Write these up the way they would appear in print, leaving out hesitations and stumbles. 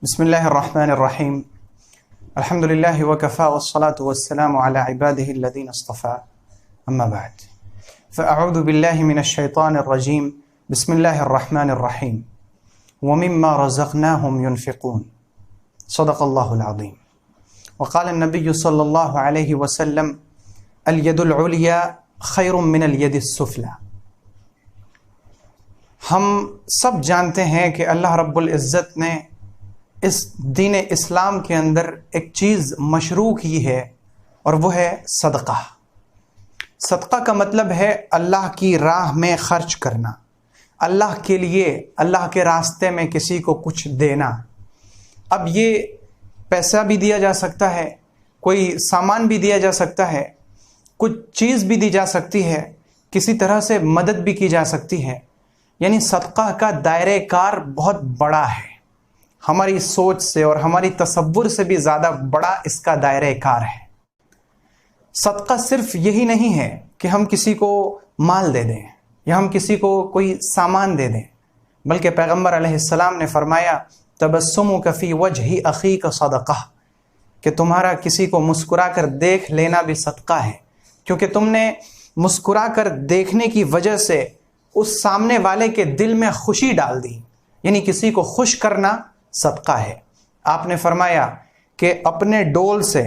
بسم الله الرحمن الرحيم الحمد لله وكفى والصلاة والسلام على عباده الذين اصطفى أما بعد فأعوذ بالله من الشيطان الرجيم بسم الله الرحمن الرحيم ومما رزقناهم ينفقون صدق الله العظيم وقال النبي صلى الله عليه وسلم اليد العليا خير من اليد السفلى۔ ہم سب جانتے ہیں کہ اللہ رب العزت نے اس دین اسلام کے اندر ایک چیز مشروع کی ہے اور وہ ہے صدقہ۔ صدقہ کا مطلب ہے اللہ کی راہ میں خرچ کرنا، اللہ کے لیے اللہ کے راستے میں کسی کو کچھ دینا۔ اب یہ پیسہ بھی دیا جا سکتا ہے، کوئی سامان بھی دیا جا سکتا ہے، کچھ چیز بھی دی جا سکتی ہے، کسی طرح سے مدد بھی کی جا سکتی ہے۔ یعنی صدقہ کا دائرہ کار بہت بڑا ہے، ہماری سوچ سے اور ہماری تصور سے بھی زیادہ بڑا اس کا دائرہ کار ہے۔ صدقہ صرف یہی نہیں ہے کہ ہم کسی کو مال دے دیں یا ہم کسی کو کوئی سامان دے دیں، بلکہ پیغمبر علیہ السلام نے فرمایا تبسمک فی وجہ اخیک صدقہ، کہ تمہارا کسی کو مسکرا کر دیکھ لینا بھی صدقہ ہے، کیونکہ تم نے مسکرا کر دیکھنے کی وجہ سے اس سامنے والے کے دل میں خوشی ڈال دی، یعنی کسی کو خوش کرنا صدقہ ہے۔ آپ نے فرمایا کہ اپنے ڈول سے،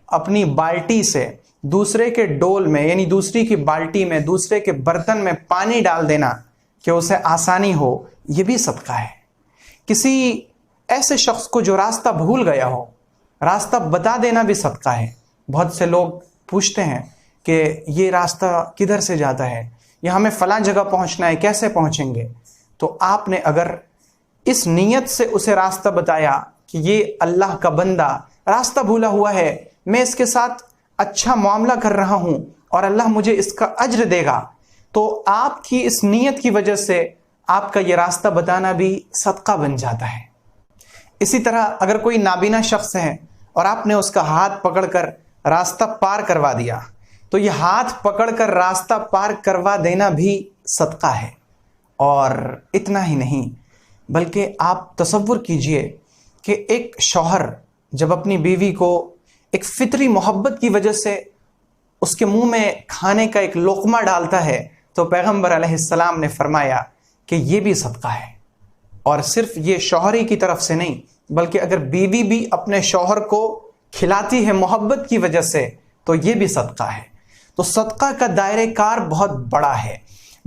اپنی بالٹی سے دوسرے کے ڈول میں یعنی دوسری کی بالٹی میں، دوسرے کے برتن میں پانی ڈال دینا کہ اسے آسانی ہو، یہ بھی صدقہ ہے۔ کسی ایسے شخص کو جو راستہ بھول گیا ہو، راستہ بتا دینا بھی صدقہ ہے۔ بہت سے لوگ پوچھتے ہیں کہ یہ راستہ کدھر سے جاتا ہے، یا ہمیں فلاں جگہ پہنچنا ہے، کیسے پہنچیں گے؟ تو آپ نے اگر اس نیت سے اسے راستہ بتایا کہ یہ اللہ کا بندہ راستہ بھولا ہوا ہے، میں اس کے ساتھ اچھا معاملہ کر رہا ہوں اور اللہ مجھے اس کا اجر دے گا، تو آپ کی اس نیت کی وجہ سے آپ کا یہ راستہ بتانا بھی صدقہ بن جاتا ہے۔ اسی طرح اگر کوئی نابینا شخص ہے اور آپ نے اس کا ہاتھ پکڑ کر راستہ پار کروا دیا، تو یہ ہاتھ پکڑ کر راستہ پار کروا دینا بھی صدقہ ہے۔ اور اتنا ہی نہیں، بلکہ آپ تصور کیجئے کہ ایک شوہر جب اپنی بیوی کو ایک فطری محبت کی وجہ سے اس کے منہ میں کھانے کا ایک لقمہ ڈالتا ہے، تو پیغمبر علیہ السلام نے فرمایا کہ یہ بھی صدقہ ہے۔ اور صرف یہ شوہری کی طرف سے نہیں، بلکہ اگر بیوی بھی اپنے شوہر کو کھلاتی ہے محبت کی وجہ سے، تو یہ بھی صدقہ ہے۔ تو صدقہ کا دائرہ کار بہت بڑا ہے۔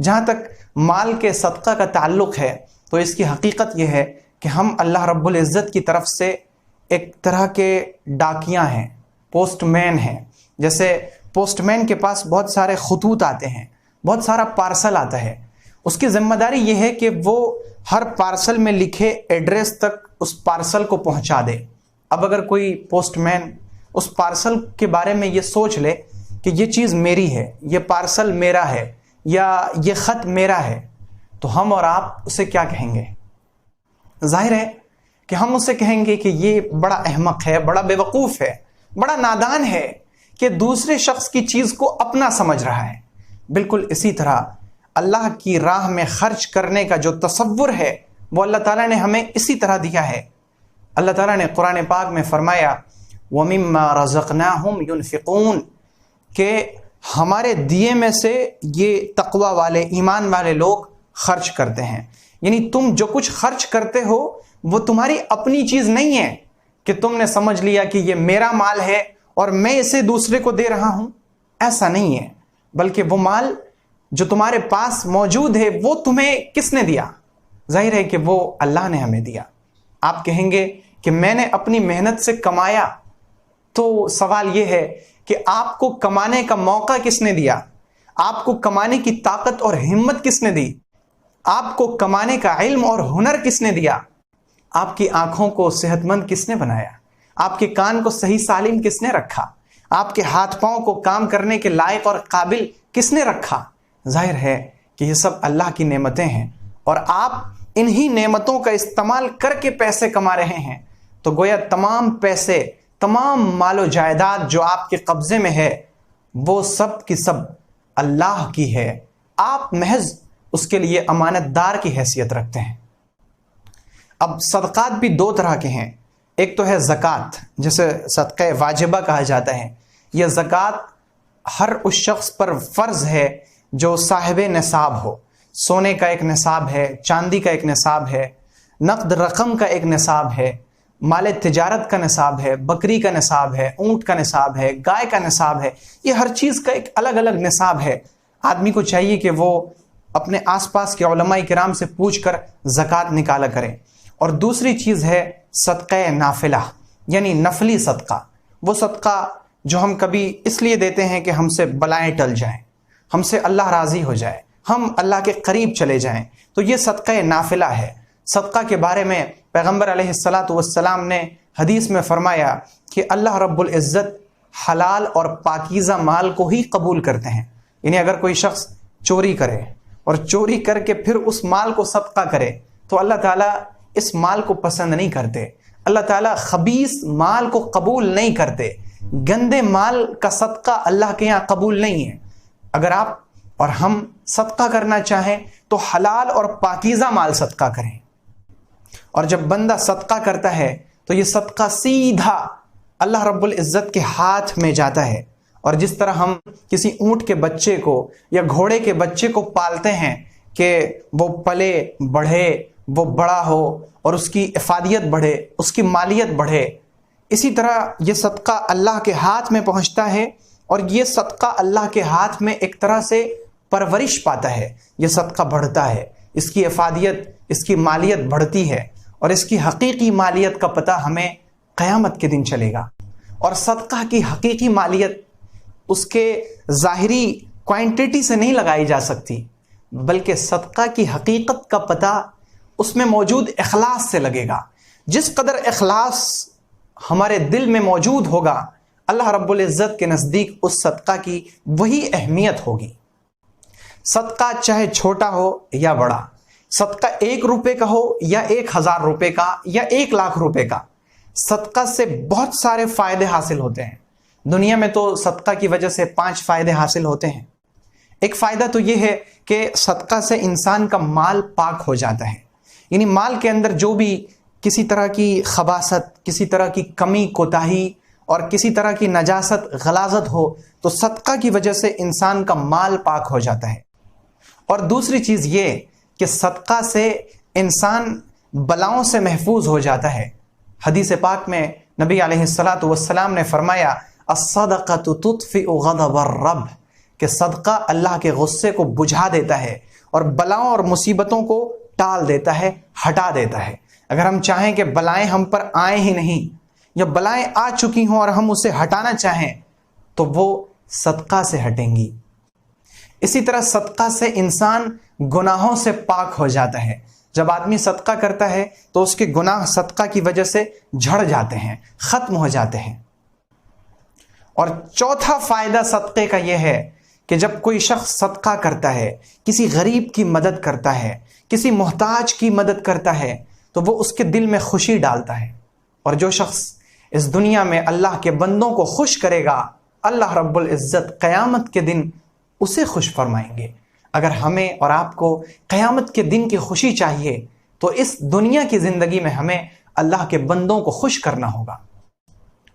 جہاں تک مال کے صدقہ کا تعلق ہے، تو اس کی حقیقت یہ ہے کہ ہم اللہ رب العزت کی طرف سے ایک طرح کے ڈاکیاں ہیں، پوسٹ مین ہیں۔ جیسے پوسٹ مین کے پاس بہت سارے خطوط آتے ہیں، بہت سارا پارسل آتا ہے، اس کی ذمہ داری یہ ہے کہ وہ ہر پارسل میں لکھے ایڈریس تک اس پارسل کو پہنچا دے۔ اب اگر کوئی پوسٹ مین اس پارسل کے بارے میں یہ سوچ لے کہ یہ چیز میری ہے، یہ پارسل میرا ہے، یا یہ خط میرا ہے، تو ہم اور آپ اسے کیا کہیں گے؟ ظاہر ہے کہ ہم اسے کہیں گے کہ یہ بڑا احمق ہے، بڑا بے وقوف ہے، بڑا نادان ہے کہ دوسرے شخص کی چیز کو اپنا سمجھ رہا ہے۔ بالکل اسی طرح اللہ کی راہ میں خرچ کرنے کا جو تصور ہے وہ اللہ تعالیٰ نے ہمیں اسی طرح دیا ہے۔ اللہ تعالیٰ نے قرآن پاک میں فرمایا وَمِمَّا رَزَقْنَاهُمْ يُنْفِقُونَ، کہ ہمارے دیے میں سے یہ تقوی والے، ایمان والے لوگ خرچ کرتے ہیں۔ یعنی تم جو کچھ خرچ کرتے ہو وہ تمہاری اپنی چیز نہیں ہے کہ تم نے سمجھ لیا کہ یہ میرا مال ہے اور میں اسے دوسرے کو دے رہا ہوں، ایسا نہیں ہے، بلکہ وہ مال جو تمہارے پاس موجود ہے وہ تمہیں کس نے دیا؟ ظاہر ہے کہ وہ اللہ نے ہمیں دیا۔ آپ کہیں گے کہ میں نے اپنی محنت سے کمایا، تو سوال یہ ہے کہ آپ کو کمانے کا موقع کس نے دیا؟ آپ کو کمانے کی طاقت اور ہمت کس نے دی؟ آپ کو کمانے کا علم اور ہنر کس نے دیا؟ آپ کی آنکھوں کو صحت مند کس نے بنایا؟ آپ کے کان کو صحیح سالم کس نے رکھا؟ آپ کے ہاتھ پاؤں کو کام کرنے کے لائق اور قابل کس نے رکھا؟ ظاہر ہے کہ یہ سب اللہ کی نعمتیں ہیں، اور آپ انہی نعمتوں کا استعمال کر کے پیسے کما رہے ہیں، تو گویا تمام پیسے، تمام مال و جائیداد جو آپ کے قبضے میں ہے وہ سب کی سب اللہ کی ہے، آپ محض اس کے لیے امانت دار کی حیثیت رکھتے ہیں۔ اب صدقات بھی دو طرح کے ہیں. ایک تو ہے زکوٰۃ، جسے صدقہ واجبہ کہا جاتا ہے. یہ زکوٰۃ ہر اس شخص پر فرض ہے جو صاحب نصاب ہو. سونے کا ایک نصاب ہے، چاندی کا ایک نصاب ہے، نقد رقم کا ایک نصاب ہے، مال تجارت کا نصاب ہے، بکری کا نصاب ہے، اونٹ کا نصاب ہے، گائے کا نصاب ہے. یہ ہر چیز کا ایک الگ الگ نصاب ہے. آدمی کو چاہیے کہ وہ اپنے آس پاس کے علماء کرام سے پوچھ کر زکوٰۃ نکالا کرے. اور دوسری چیز ہے صدقہ نافلہ، یعنی نفلی صدقہ. وہ صدقہ جو ہم کبھی اس لیے دیتے ہیں کہ ہم سے بلائیں ٹل جائیں، ہم سے اللہ راضی ہو جائے، ہم اللہ کے قریب چلے جائیں. تو یہ صدقہ نافلہ ہے. صدقہ کے بارے میں پیغمبر علیہ السلام نے حدیث میں فرمایا کہ اللہ رب العزت حلال اور پاکیزہ مال کو ہی قبول کرتے ہیں. یعنی اگر کوئی شخص چوری کرے اور چوری کر کے پھر اس مال کو صدقہ کرے تو اللہ تعالیٰ اس مال کو پسند نہیں کرتے. اللہ تعالیٰ خبیث مال کو قبول نہیں کرتے. گندے مال کا صدقہ اللہ کے یہاں قبول نہیں ہے. اگر آپ اور ہم صدقہ کرنا چاہیں تو حلال اور پاکیزہ مال صدقہ کریں. اور جب بندہ صدقہ کرتا ہے تو یہ صدقہ سیدھا اللہ رب العزت کے ہاتھ میں جاتا ہے. اور جس طرح ہم کسی اونٹ کے بچے کو یا گھوڑے کے بچے کو پالتے ہیں کہ وہ پلے بڑھے، وہ بڑا ہو اور اس کی افادیت بڑھے، اس کی مالیت بڑھے، اسی طرح یہ صدقہ اللہ کے ہاتھ میں پہنچتا ہے اور یہ صدقہ اللہ کے ہاتھ میں ایک طرح سے پرورش پاتا ہے. یہ صدقہ بڑھتا ہے، اس کی افادیت، اس کی مالیت بڑھتی ہے اور اس کی حقیقی مالیت کا پتہ ہمیں قیامت کے دن چلے گا. اور صدقہ کی حقیقی مالیت اس کے ظاہری کوانٹٹی سے نہیں لگائی جا سکتی، بلکہ صدقہ کی حقیقت کا پتہ اس میں موجود اخلاص سے لگے گا. جس قدر اخلاص ہمارے دل میں موجود ہوگا اللہ رب العزت کے نزدیک اس صدقہ کی وہی اہمیت ہوگی. صدقہ چاہے چھوٹا ہو یا بڑا، صدقہ 1 روپے کا ہو یا 1000 روپے کا یا 1 لاکھ روپے کا، صدقہ سے بہت سارے فائدے حاصل ہوتے ہیں. دنیا میں تو صدقہ کی وجہ سے 5 فائدے حاصل ہوتے ہیں. ایک فائدہ تو یہ ہے کہ صدقہ سے انسان کا مال پاک ہو جاتا ہے. یعنی مال کے اندر جو بھی کسی طرح کی خباثت، کسی طرح کی کمی کوتاہی اور کسی طرح کی نجاست غلاظت ہو تو صدقہ کی وجہ سے انسان کا مال پاک ہو جاتا ہے. اور دوسری چیز یہ کہ صدقہ سے انسان بلاؤں سے محفوظ ہو جاتا ہے. حدیث پاک میں نبی علیہ السلام نے فرمایا الصدقۃ تطفئ غضب الرب، کہ صدقہ اللہ کے غصے کو بجھا دیتا ہے اور بلاؤں اور مصیبتوں کو ٹال دیتا ہے، ہٹا دیتا ہے. اگر ہم چاہیں کہ بلائیں ہم پر آئیں ہی نہیں، یا بلائیں آ چکی ہوں اور ہم اسے ہٹانا چاہیں تو وہ صدقہ سے ہٹیں گی. اسی طرح صدقہ سے انسان گناہوں سے پاک ہو جاتا ہے. جب آدمی صدقہ کرتا ہے تو اس کے گناہ صدقہ کی وجہ سے جھڑ جاتے ہیں، ختم ہو جاتے ہیں. اور چوتھا فائدہ صدقے کا یہ ہے کہ جب کوئی شخص صدقہ کرتا ہے، کسی غریب کی مدد کرتا ہے، کسی محتاج کی مدد کرتا ہے تو وہ اس کے دل میں خوشی ڈالتا ہے. اور جو شخص اس دنیا میں اللہ کے بندوں کو خوش کرے گا اللہ رب العزت قیامت کے دن اسے خوش فرمائیں گے. اگر ہمیں اور آپ کو قیامت کے دن کی خوشی چاہیے تو اس دنیا کی زندگی میں ہمیں اللہ کے بندوں کو خوش کرنا ہوگا.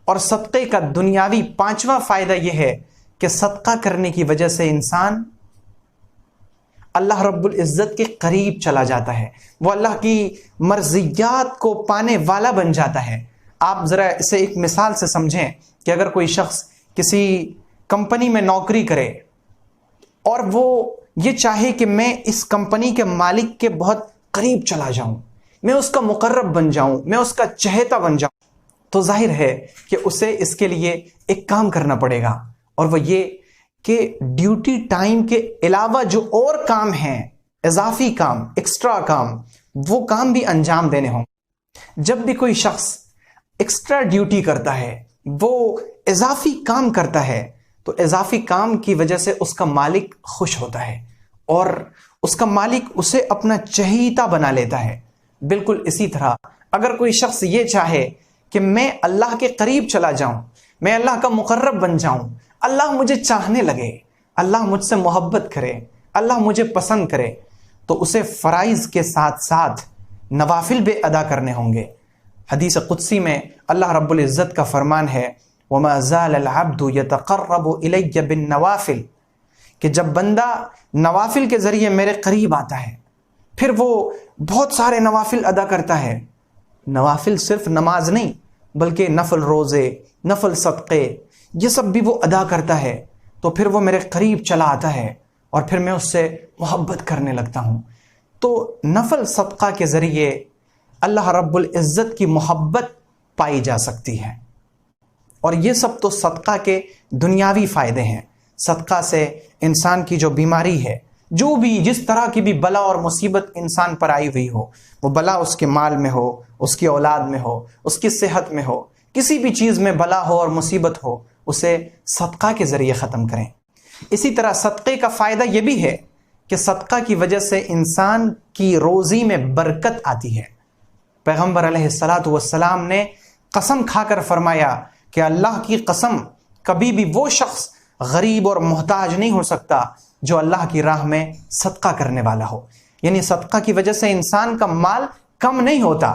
اور صدقے کا دنیاوی 5واں فائدہ یہ ہے کہ صدقہ کرنے کی وجہ سے انسان اللہ رب العزت کے قریب چلا جاتا ہے، وہ اللہ کی مرضیات کو پانے والا بن جاتا ہے. آپ ذرا اسے ایک مثال سے سمجھیں کہ اگر کوئی شخص کسی کمپنی میں نوکری کرے اور وہ یہ چاہے کہ میں اس کمپنی کے مالک کے بہت قریب چلا جاؤں، میں اس کا مقرب بن جاؤں، میں اس کا چہیتا بن جاؤں، تو ظاہر ہے کہ اسے اس کے لیے ایک کام کرنا پڑے گا، اور وہ یہ کہ ڈیوٹی ٹائم کے علاوہ جو اور کام ہیں، اضافی کام، ایکسٹرا کام، وہ کام بھی انجام دینے ہوں. جب بھی کوئی شخص ایکسٹرا ڈیوٹی کرتا ہے، وہ اضافی کام کرتا ہے، تو اضافی کام کی وجہ سے اس کا مالک خوش ہوتا ہے اور اس کا مالک اسے اپنا چہیتا بنا لیتا ہے. بالکل اسی طرح اگر کوئی شخص یہ چاہے کہ میں اللہ کے قریب چلا جاؤں، میں اللہ کا مقرب بن جاؤں، اللہ مجھے چاہنے لگے، اللہ مجھ سے محبت کرے، اللہ مجھے پسند کرے، تو اسے فرائض کے ساتھ ساتھ نوافل بھی ادا کرنے ہوں گے۔ حدیث قدسی میں اللہ رب العزت کا فرمان ہے وَمَا زَالَ الْعَبْدُ يَتَقَرَّبُ إِلَيَّ بِالنَّوَافِلِ، کہ جب بندہ نوافل کے ذریعے میرے قریب آتا ہے، پھر وہ بہت سارے نوافل ادا کرتا ہے۔ نوافل صرف نماز نہیں بلکہ نفل روزے، نفل صدقے، یہ سب بھی وہ ادا کرتا ہے، تو پھر وہ میرے قریب چلا آتا ہے اور پھر میں اس سے محبت کرنے لگتا ہوں۔ تو نفل صدقہ کے ذریعے اللہ رب العزت کی محبت پائی جا سکتی ہے، اور یہ سب تو صدقہ کے دنیاوی فائدے ہیں۔ صدقہ سے انسان کی جو بیماری ہے، جو بھی جس طرح کی بھی بلا اور مصیبت انسان پر آئی ہوئی ہو، وہ بلا اس کے مال میں ہو، اس کی اولاد میں ہو، اس کی صحت میں ہو، کسی بھی چیز میں بلا ہو اور مصیبت ہو، اسے صدقہ کے ذریعے ختم کریں۔ اسی طرح صدقے کا فائدہ یہ بھی ہے کہ صدقہ کی وجہ سے انسان کی روزی میں برکت آتی ہے۔ پیغمبر علیہ السلام نے قسم کھا کر فرمایا کہ اللہ کی قسم، کبھی بھی وہ شخص غریب اور محتاج نہیں ہو سکتا جو اللہ کی راہ میں صدقہ کرنے والا ہو۔ یعنی صدقہ کی وجہ سے انسان کا مال کم نہیں ہوتا،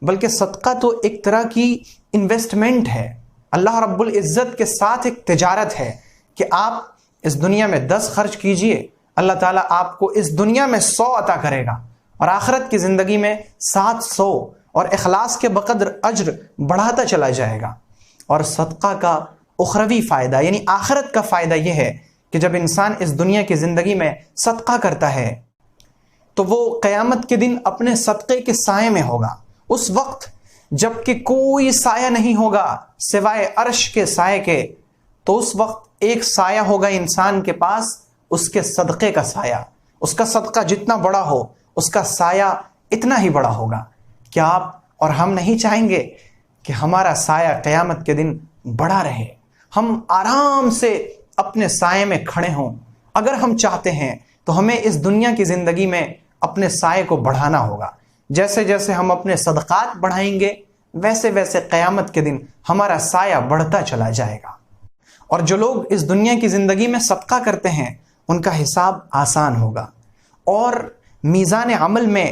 بلکہ صدقہ تو ایک طرح کی انویسٹمنٹ ہے، اللہ رب العزت کے ساتھ ایک تجارت ہے کہ آپ اس دنیا میں 10 خرچ کیجئے، اللہ تعالیٰ آپ کو اس دنیا میں 100 عطا کرے گا، اور آخرت کی زندگی میں 700، اور اخلاص کے بقدر اجر بڑھاتا چلا جائے گا۔ اور صدقہ کا اخروی فائدہ یعنی آخرت کا فائدہ یہ ہے کہ جب انسان اس دنیا کی زندگی میں صدقہ کرتا ہے تو وہ قیامت کے دن اپنے صدقے کے سائے میں ہوگا، اس وقت جب کہ کوئی سایہ نہیں ہوگا سوائے عرش کے سائے کے، تو اس وقت ایک سایہ ہوگا انسان کے پاس، اس کے صدقے کا سایہ۔ اس کا صدقہ جتنا بڑا ہو اس کا سایہ اتنا ہی بڑا ہوگا۔ کیا آپ اور ہم نہیں چاہیں گے کہ ہمارا سایہ قیامت کے دن بڑا رہے، ہم آرام سے اپنے سائے میں کھڑے ہوں؟ اگر ہم چاہتے ہیں تو ہمیں اس دنیا کی زندگی میں اپنے سائے کو بڑھانا ہوگا۔ جیسے جیسے ہم اپنے صدقات بڑھائیں گے ویسے ویسے قیامت کے دن ہمارا سایہ بڑھتا چلا جائے گا۔ اور جو لوگ اس دنیا کی زندگی میں صدقہ کرتے ہیں ان کا حساب آسان ہوگا، اور میزان عمل میں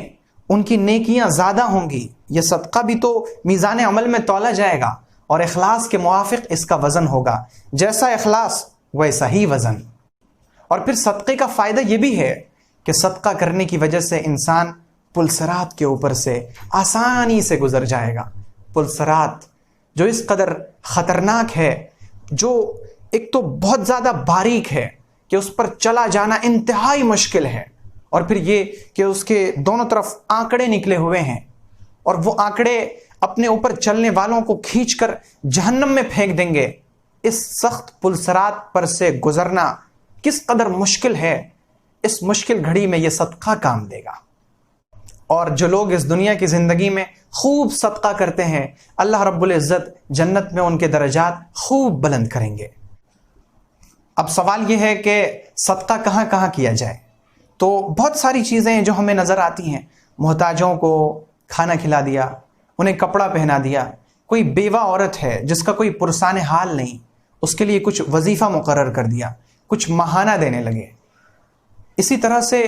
ان کی نیکیاں زیادہ ہوں گی۔ یہ صدقہ بھی تو میزان عمل میں تولا جائے گا، اور اخلاص کے موافق اس کا وزن ہوگا، جیسا اخلاص ویسا ہی وزن۔ اور پھر صدقے کا فائدہ یہ بھی ہے کہ صدقہ کرنے کی وجہ سے انسان پلسرات کے اوپر سے آسانی سے گزر جائے گا۔ پلسرات جو اس قدر خطرناک ہے، جو ایک تو بہت زیادہ باریک ہے کہ اس پر چلا جانا انتہائی مشکل ہے، اور پھر یہ کہ اس کے دونوں طرف آنکڑے نکلے ہوئے ہیں، اور وہ آنکڑے اپنے اوپر چلنے والوں کو کھینچ کر جہنم میں پھینک دیں گے۔ اس سخت پلسرات پر سے گزرنا کس قدر مشکل ہے، اس مشکل گھڑی میں یہ صدقہ کام دے گا۔ اور جو لوگ اس دنیا کی زندگی میں خوب صدقہ کرتے ہیں، اللہ رب العزت جنت میں ان کے درجات خوب بلند کریں گے۔ اب سوال یہ ہے کہ صدقہ کہاں کہاں کیا جائے؟ تو بہت ساری چیزیں ہیں جو ہمیں نظر آتی ہیں۔ محتاجوں کو کھانا کھلا دیا، انہیں کپڑا پہنا دیا، کوئی بیوہ عورت ہے جس کا کوئی پرسان حال نہیں، اس کے لیے کچھ وظیفہ مقرر کر دیا، کچھ ماہانہ دینے لگے۔ اسی طرح سے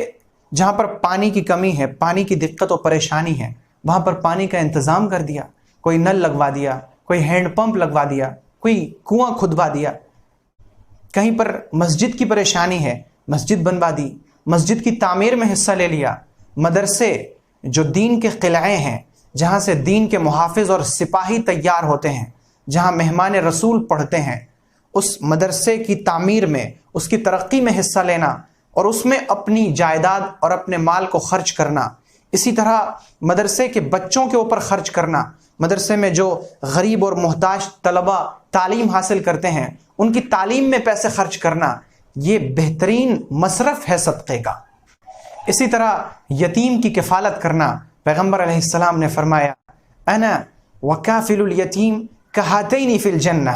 جہاں پر پانی کی کمی ہے، پانی کی دقت و پریشانی ہے، وہاں پر پانی کا انتظام کر دیا، کوئی نل لگوا دیا، کوئی ہینڈ پمپ لگوا دیا، کوئی کنواں کھدوا دیا۔ کہیں پر مسجد کی پریشانی ہے، مسجد بنوا دی، مسجد کی تعمیر میں حصہ لے لیا۔ مدرسے جو دین کے قلعے ہیں، جہاں سے دین کے محافظ اور سپاہی تیار ہوتے ہیں، جہاں مہمان رسول پڑھتے ہیں، اس مدرسے کی تعمیر میں، اس کی ترقی میں حصہ لینا، اور اس میں اپنی جائیداد اور اپنے مال کو خرچ کرنا۔ اسی طرح مدرسے کے بچوں کے اوپر خرچ کرنا، مدرسے میں جو غریب اور محتاج طلبہ تعلیم حاصل کرتے ہیں ان کی تعلیم میں پیسے خرچ کرنا، یہ بہترین مصرف ہے صدقے کا۔ اسی طرح یتیم کی کفالت کرنا، پیغمبر علیہ السلام نے فرمایا انا وکافل الیتیم کہاتین فی الجنہ،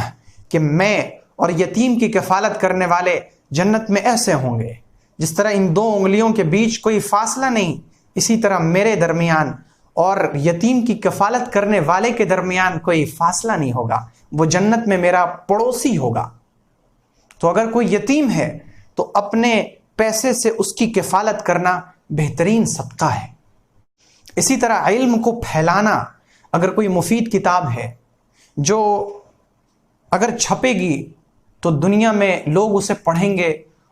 کہ میں اور یتیم کی کفالت کرنے والے جنت میں ایسے ہوں گے جس طرح ان 2 انگلیوں کے بیچ کوئی فاصلہ نہیں، اسی طرح میرے درمیان اور یتیم کی کفالت کرنے والے کے درمیان کوئی فاصلہ نہیں ہوگا، وہ جنت میں میرا پڑوسی ہوگا۔ تو اگر کوئی یتیم ہے تو اپنے پیسے سے اس کی کفالت کرنا بہترین صدقہ ہے۔ اسی طرح علم کو پھیلانا، اگر کوئی مفید کتاب ہے جو اگر چھپے گی تو دنیا میں لوگ اسے پڑھیں گے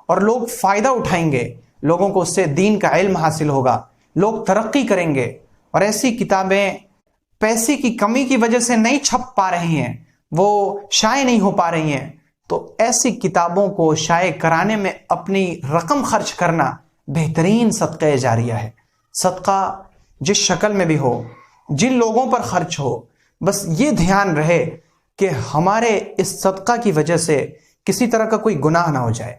اور لوگ فائدہ اٹھائیں گے، لوگوں کو اس سے دین کا علم حاصل ہوگا، لوگ ترقی کریں گے. اور ایسی کتابیں پیسے کی کمی کی وجہ سے نہیں چھپ پا رہی ہیں، وہ شائع نہیں ہو پا رہی ہیں، تو ایسی کتابوں کو شائع کرانے میں اپنی رقم خرچ کرنا بہترین صدقہ جاریہ ہے. صدقہ جس شکل میں بھی ہو، جن لوگوں پر خرچ ہو، بس یہ دھیان رہے کہ ہمارے اس صدقہ کی وجہ سے کسی طرح کا کوئی گناہ نہ ہو جائے.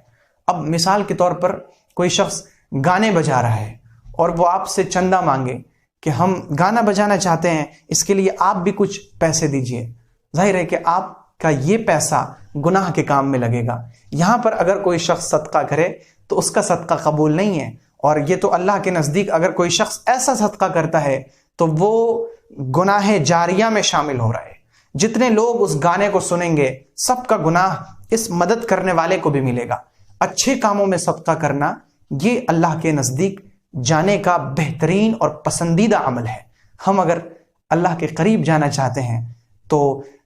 اب مثال کے طور پر کوئی شخص گانے بجا رہا ہے اور وہ آپ سے چندہ مانگے کہ ہم گانا بجانا چاہتے ہیں، اس کے لیے آپ بھی کچھ پیسے دیجئے. ظاہر ہے کہ آپ کا یہ پیسہ گناہ کے کام میں لگے گا. یہاں پر اگر کوئی شخص صدقہ کرے تو اس کا صدقہ قبول نہیں ہے، اور یہ تو اللہ کے نزدیک اگر کوئی شخص ایسا صدقہ کرتا ہے تو وہ گناہ جاریہ میں شامل ہو رہا ہے. جتنے لوگ اس گانے کو سنیں گے سب کا گناہ اس مدد کرنے والے کو بھی ملے گا. اچھے کاموں میں صدقہ کرنا یہ اللہ کے نزدیک جانے کا بہترین اور پسندیدہ عمل ہے. ہم اگر اللہ کے قریب جانا چاہتے ہیں تو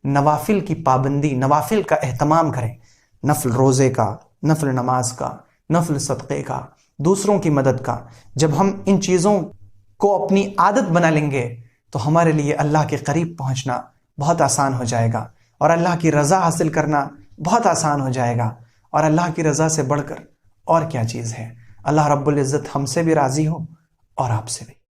نوافل کی پابندی، نوافل کا اہتمام کریں، نفل روزے کا، نفل نماز کا، نفل صدقے کا، دوسروں کی مدد کا. جب ہم ان چیزوں کو اپنی عادت بنا لیں گے تو ہمارے لیے اللہ کے قریب پہنچنا بہت آسان ہو جائے گا، اور اللہ کی رضا حاصل کرنا بہت آسان ہو جائے گا. اور اللہ کی رضا سے بڑھ کر اور کیا چیز ہے. اللہ رب العزت ہم سے بھی راضی ہو اور آپ سے بھی.